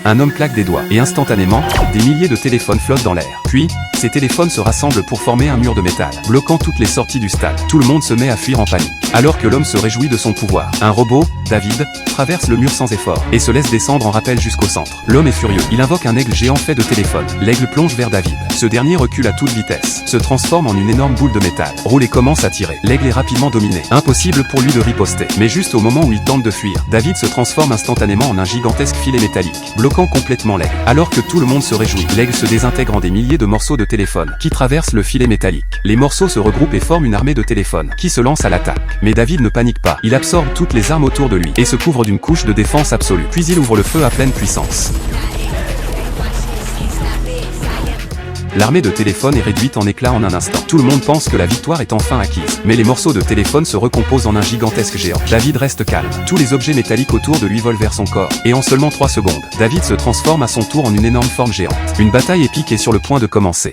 Un homme claque des doigts, et instantanément, des milliers de téléphones flottent dans l'air. Puis, ces téléphones se rassemblent pour former un mur de métal, bloquant toutes les sorties du stade. Tout le monde se met à fuir en panique. Alors que l'homme se réjouit de son pouvoir, un robot, David, traverse le mur sans effort, et se laisse descendre en rappel jusqu'au centre. L'homme est furieux, il invoque un aigle géant fait de téléphone. L'aigle plonge vers David. Ce dernier recule à toute vitesse, se transforme en une énorme boule de métal, roule et commence à tirer. L'aigle est rapidement dominé. Impossible pour lui de riposter. Mais juste au moment où il tente de fuir, David se transforme instantanément en un gigantesque filet métallique, bloquant complètement l'aigle. Alors que tout le monde se réjouit, l'aigle se désintègre en des milliers de morceaux de téléphone, qui traversent le filet métallique. Les morceaux se regroupent et forment une armée de téléphones, qui se lance à l'attaque. Mais David ne panique pas, il absorbe toutes les armes autour de lui, et se couvre d'une couche de défense absolue. Puis il ouvre le feu à pleine puissance. L'armée de téléphone est réduite en éclats en un instant. Tout le monde pense que la victoire est enfin acquise. Mais les morceaux de téléphone se recomposent en un gigantesque géant. David reste calme. Tous les objets métalliques autour de lui volent vers son corps. Et en seulement 3 secondes, David se transforme à son tour en une énorme forme géante. Une bataille épique est sur le point de commencer.